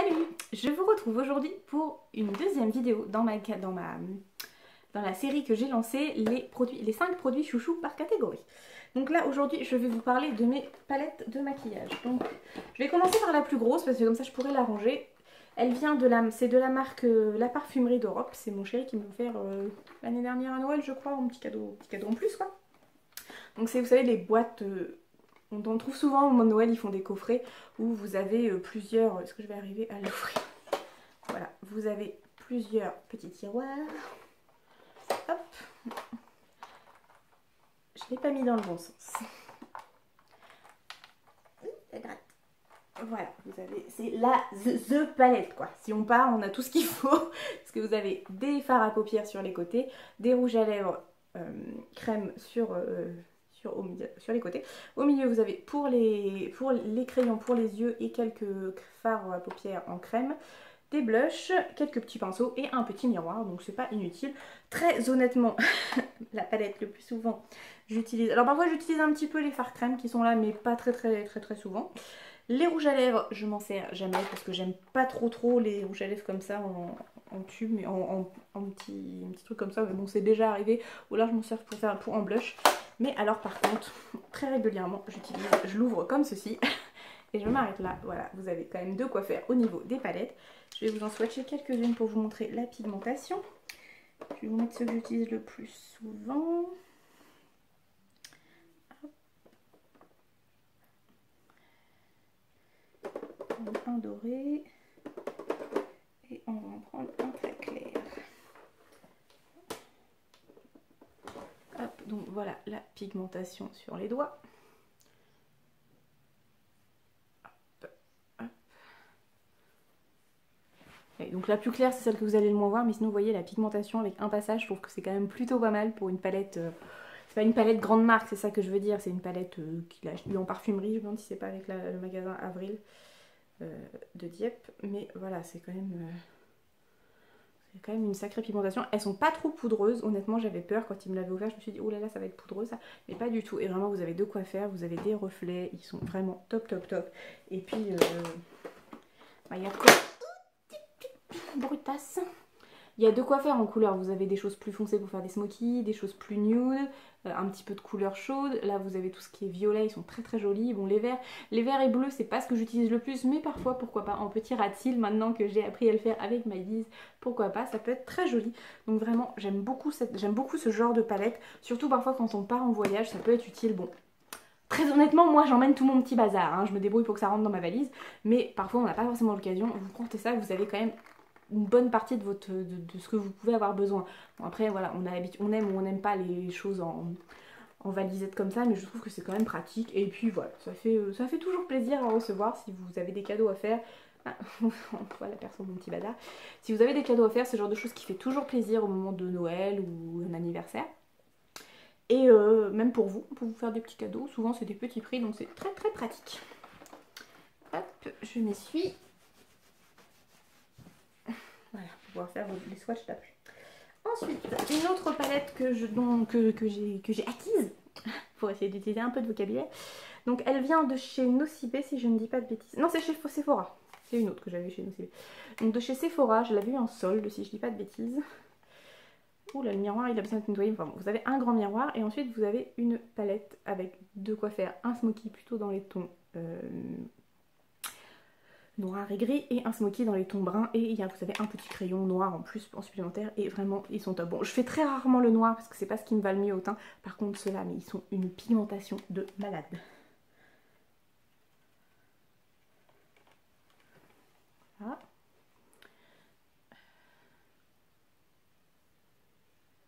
Salut! Je vous retrouve aujourd'hui pour une deuxième vidéo dans la série que j'ai lancée, les 5 produits chouchous par catégorie. Donc là aujourd'hui je vais vous parler de mes palettes de maquillage. Donc je vais commencer par la plus grosse parce que comme ça je pourrais la ranger. Elle vient c'est de la marque La Parfumerie d'Europe. C'est mon chéri qui m'a offert l'année dernière à Noël je crois, un petit cadeau en plus quoi. Donc c'est, vous savez, les boîtes... on en trouve souvent au moment de Noël, ils font des coffrets où vous avez plusieurs... Est-ce que je vais arriver à l'ouvrir? Voilà, vous avez plusieurs petits tiroirs. Hop. Je ne l'ai pas mis dans le bon sens. Voilà, vous avez... C'est la the palette quoi. Si on part, on a tout ce qu'il faut. Parce que vous avez des fards à paupières sur les côtés, des rouges à lèvres crème sur les côtés. Au milieu, vous avez pour les crayons pour les yeux et quelques fards à paupières en crème, des blushs, quelques petits pinceaux et un petit miroir, donc c'est pas inutile. Très honnêtement, la palette le plus souvent j'utilise... Alors parfois j'utilise un petit peu les fards crème qui sont là, mais pas très souvent. Les rouges à lèvres, je m'en sers jamais parce que j'aime pas trop les rouges à lèvres comme ça en tube, mais en petit truc comme ça. Mais bon, c'est déjà arrivé. Ou là, je m'en sers pour en blush. Mais alors, par contre, très régulièrement, je l'ouvre comme ceci. Et je m'arrête là. Voilà, vous avez quand même de quoi faire au niveau des palettes. Je vais vous en swatcher quelques-unes pour vous montrer la pigmentation. Je vais vous mettre ceux que j'utilise le plus souvent. Un doré et on va en prendre un très clair. Hop, donc voilà la pigmentation sur les doigts. Hop, hop. Et donc la plus claire c'est celle que vous allez le moins voir, mais sinon vous voyez la pigmentation avec un passage, je trouve que c'est quand même plutôt pas mal pour une palette. C'est pas une palette grande marque, c'est ça que je veux dire, c'est une palette qu'il a achetée en parfumerie, je me demande si c'est pas avec le magasin Avril. De Dieppe, mais voilà, c'est quand même une sacrée pigmentation. Elles sont pas trop poudreuses, honnêtement j'avais peur quand il me l'avait offert, je me suis dit oh là là ça va être poudreux ça, mais pas du tout. Et vraiment vous avez de quoi faire, vous avez des reflets, ils sont vraiment top. Et puis il y a de quoi brutasse. Il y a de quoi faire en couleur, vous avez des choses plus foncées pour faire des smokies, des choses plus nude, un petit peu de couleur chaude. Là vous avez tout ce qui est violet, ils sont très jolis. Bon les verts et bleus c'est pas ce que j'utilise le plus, mais parfois pourquoi pas en petit rat-il, maintenant que j'ai appris à le faire avec MyBiz, pourquoi pas, ça peut être très joli. Donc vraiment j'aime beaucoup ce genre de palette, surtout parfois quand on part en voyage, ça peut être utile. Bon, très honnêtement, moi j'emmène tout mon petit bazar, hein. Je me débrouille pour que ça rentre dans ma valise, mais parfois on n'a pas forcément l'occasion. Vous portez ça, vous avez quand même une bonne partie de ce que vous pouvez avoir besoin. Bon, après voilà, on aime ou on n'aime pas les choses en valisette comme ça, mais je trouve que c'est quand même pratique. Et puis voilà, ça fait toujours plaisir à recevoir si vous avez des cadeaux à faire. Ah, on voit la personne, mon petit bazar. Si vous avez des cadeaux à faire, c'est le genre de choses qui fait toujours plaisir au moment de Noël ou un anniversaire. Et même pour vous faire des petits cadeaux. Souvent c'est des petits prix, donc c'est très pratique. Hop, je m'essuie. Voilà, pour pouvoir faire les swatchs d'après. Ensuite, une autre palette que j'ai acquise pour essayer d'utiliser un peu de vocabulaire. Donc elle vient de chez Nocibé si je ne dis pas de bêtises. Non, c'est chez Sephora. C'est une autre que j'avais chez Nocibé. Donc de chez Sephora, je l'avais eu en solde si je dis pas de bêtises. Ouh là, le miroir il a besoin d'être nettoyé. Enfin bon, vous avez un grand miroir et ensuite vous avez une palette avec de quoi faire un smoky plutôt dans les tons noir et gris et un smoky dans les tons bruns, et vous avez un petit crayon noir en plus en supplémentaire, et vraiment ils sont top. Bon, je fais très rarement le noir parce que c'est pas ce qui me va le mieux au teint, par contre ceux-là, mais ils sont une pigmentation de malade. Voilà.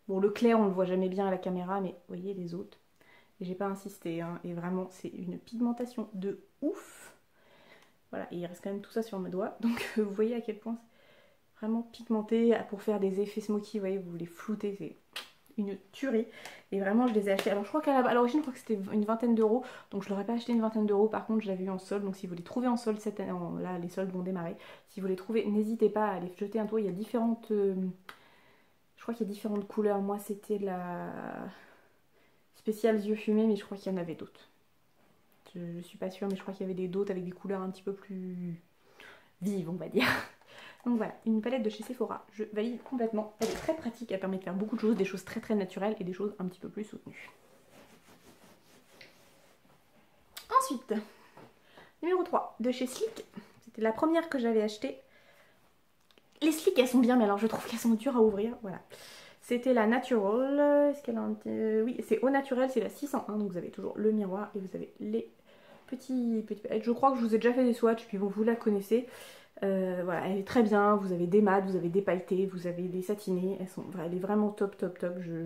Bon, le clair on le voit jamais bien à la caméra, mais vous voyez les autres, et j'ai pas insisté hein, et vraiment c'est une pigmentation de ouf. Voilà, et il reste quand même tout ça sur mes doigts, donc vous voyez à quel point c'est vraiment pigmenté pour faire des effets smoky. Vous voyez, vous les floutez, c'est une tuerie. Et vraiment je les ai achetés, alors je crois qu'à l'origine je crois que c'était une vingtaine d'euros, donc je l'aurais pas acheté une vingtaine d'euros. Par contre je l'avais eu en solde, donc si vous les trouvez en solde cette année, là les soldes vont démarrer, si vous les trouvez n'hésitez pas à aller jeter un tour. Il y a différentes je crois qu'il y a différentes couleurs. Moi c'était la spéciale yeux fumés, mais je crois qu'il y en avait d'autres. Je suis pas sûre, mais je crois qu'il y avait d'autres avec des couleurs un petit peu plus vive, on va dire. Donc voilà, une palette de chez Sephora, je valide complètement. Elle est très pratique, elle permet de faire beaucoup de choses, des choses très naturelles et des choses un petit peu plus soutenues. Ensuite, numéro 3, de chez Sleek. C'était la première que j'avais achetée. Les Sleek, elles sont bien, mais alors je trouve qu'elles sont dures à ouvrir, voilà. C'était la Natural, est-ce qu'elle a un petit... Oui, c'est au naturel, c'est la 601, donc vous avez toujours le miroir et vous avez les petits... Je crois que je vous ai déjà fait des swatchs, puis bon, vous la connaissez. Voilà, elle est très bien, vous avez des mats, vous avez des pailletés, vous avez des satinés, elle est vraiment top,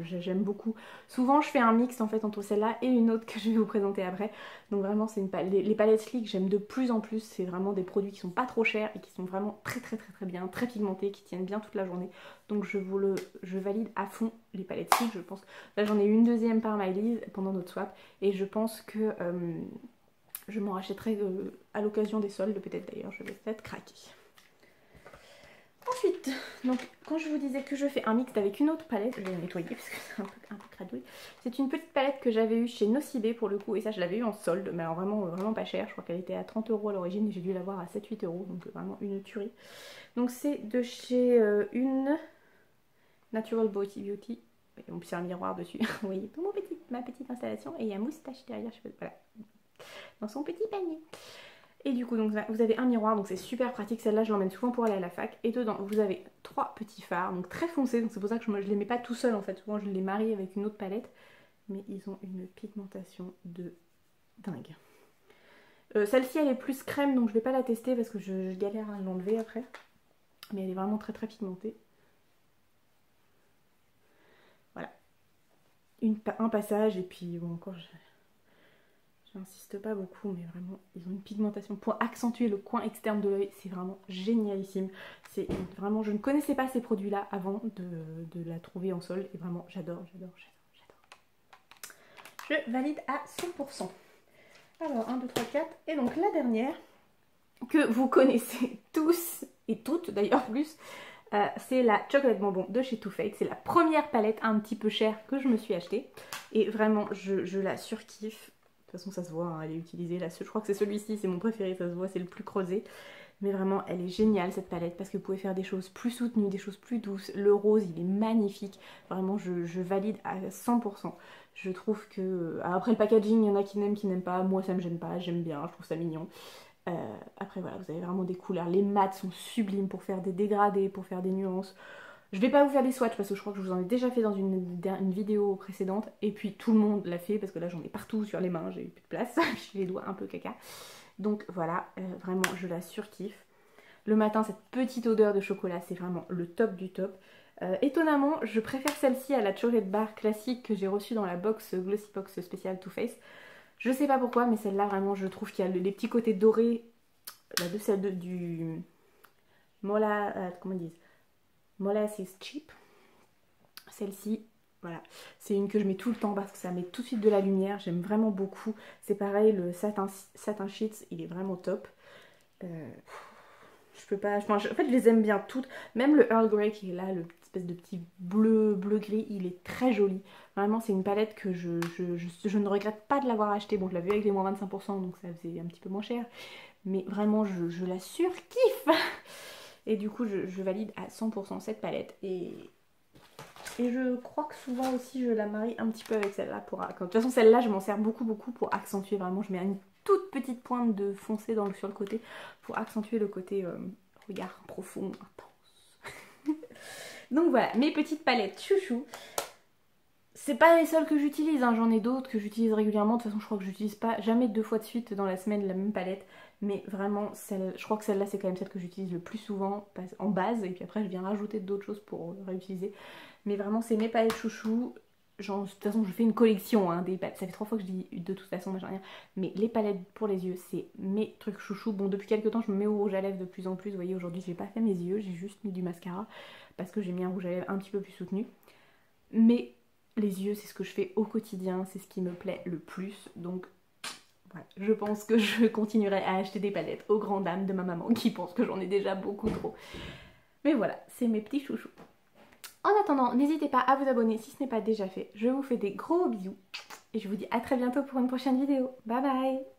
j'aime beaucoup. Souvent je fais un mix en fait entre celle-là et une autre que je vais vous présenter après. Donc vraiment c'est les palettes Sleek, j'aime de plus en plus, c'est vraiment des produits qui sont pas trop chers et qui sont vraiment très bien, très pigmentés, qui tiennent bien toute la journée. Donc je valide à fond les palettes Sleek, je pense. Là j'en ai une deuxième par Miley's pendant notre swap et je pense que... je m'en rachèterai à l'occasion des soldes, peut-être d'ailleurs, je vais peut-être craquer. Ensuite, donc quand je vous disais que je fais un mix avec une autre palette, je vais la nettoyer parce que c'est un peu cradouille. C'est une petite palette que j'avais eue chez Nocibé pour le coup, et ça je l'avais eue en solde, mais alors vraiment pas cher. Je crois qu'elle était à 30 € à l'origine et j'ai dû l'avoir à 7-8 €, donc vraiment une tuerie. Donc c'est de chez une Natural Beauty. On peut faire un miroir dessus, vous voyez, pour ma petite installation, et il y a moustache derrière, je sais pas, voilà, dans son petit panier. Et du coup, donc, vous avez un miroir, donc c'est super pratique. Celle-là, je l'emmène souvent pour aller à la fac. Et dedans, vous avez 3 petits fards, donc très foncés. Donc c'est pour ça que je les mets pas tout seul en fait. Souvent, je les marie avec une autre palette. Mais ils ont une pigmentation de dingue. Celle-ci, elle est plus crème, donc je vais pas la tester parce que je galère à l'enlever après. Mais elle est vraiment très pigmentée. Voilà. Un passage, et puis bon, encore... J'insiste pas beaucoup, mais vraiment, ils ont une pigmentation pour accentuer le coin externe de l'œil. C'est vraiment génialissime. C'est vraiment, je ne connaissais pas ces produits-là avant de la trouver en solde. Et vraiment, j'adore. Je valide à 100%. Alors, 1, 2, 3, 4. Et donc, la dernière, que vous connaissez tous, et toutes d'ailleurs plus, c'est la Chocolate Bonbon de chez Too Faced. C'est la première palette un petit peu chère que je me suis achetée. Et vraiment, je la surkiffe. De toute façon ça se voit, hein, elle est utilisée. Là, je crois que c'est celui-ci, c'est mon préféré, ça se voit, c'est le plus creusé. Mais vraiment, elle est géniale cette palette parce que vous pouvez faire des choses plus soutenues, des choses plus douces. Le rose, il est magnifique. Vraiment, je valide à 100%. Je trouve que... Après le packaging, il y en a qui n'aiment pas. Moi, ça me gêne pas, j'aime bien, je trouve ça mignon. Après, voilà, vous avez vraiment des couleurs. Les mats sont sublimes pour faire des dégradés, pour faire des nuances. Je vais pas vous faire des swatchs parce que je crois que je vous en ai déjà fait dans une vidéo précédente. Et puis tout le monde l'a fait parce que là j'en ai partout sur les mains, j'ai eu plus de place. J'ai les doigts un peu caca. Donc voilà, vraiment je la surkiffe. Le matin, cette petite odeur de chocolat, c'est vraiment le top du top. Étonnamment, je préfère celle-ci à la chocolate bar classique que j'ai reçue dans la box Glossy Box spéciale Too Faced. Je sais pas pourquoi, mais celle-là vraiment je trouve qu'il y a les petits côtés dorés de celle du comment ils disent, Molasses Cheap. Celle-ci, voilà, c'est une que je mets tout le temps parce que ça met tout de suite de la lumière. J'aime vraiment beaucoup. C'est pareil, le satin sheets, il est vraiment top. Je peux pas... en fait, je les aime bien toutes. Même le Earl Grey qui est là, le espèce de petit bleu-gris, il est très joli. Vraiment, c'est une palette que je ne regrette pas de l'avoir achetée. Bon, je l'avais avec les moins 25%, donc ça faisait un petit peu moins cher. Mais vraiment, je la surkiffe. Et du coup, je valide à 100% cette palette. Et je crois que souvent aussi, je la marie un petit peu avec celle-là. De toute façon, celle-là, je m'en sers beaucoup pour accentuer vraiment. Je mets une toute petite pointe de foncé sur le côté pour accentuer le côté regard profond, intense. Donc voilà, mes petites palettes chouchou. C'est pas les seules que j'utilise, hein. J'en ai d'autres que j'utilise régulièrement. De toute façon, je crois que j'utilise pas jamais 2 fois de suite dans la semaine la même palette. Mais vraiment, je crois que celle-là, c'est quand même celle que j'utilise le plus souvent en base. Et puis après, je viens rajouter d'autres choses pour réutiliser. Mais vraiment, c'est mes palettes chouchou. Genre, de toute façon, je fais une collection hein, des palettes. Ça fait 3 fois que je dis de toute façon, machin rien. Mais les palettes pour les yeux, c'est mes trucs chouchou. Bon, depuis quelques temps, je me mets au rouge à lèvres de plus en plus. Vous voyez, aujourd'hui, j'ai pas fait mes yeux. J'ai juste mis du mascara. Parce que j'ai mis un rouge à lèvres un petit peu plus soutenu. Mais les yeux, c'est ce que je fais au quotidien. C'est ce qui me plaît le plus. Donc... ouais, je pense que je continuerai à acheter des palettes aux grandes dames de ma maman qui pense que j'en ai déjà beaucoup trop. Mais voilà, c'est mes petits chouchous. En attendant, n'hésitez pas à vous abonner si ce n'est pas déjà fait. Je vous fais des gros bisous et je vous dis à très bientôt pour une prochaine vidéo. Bye bye!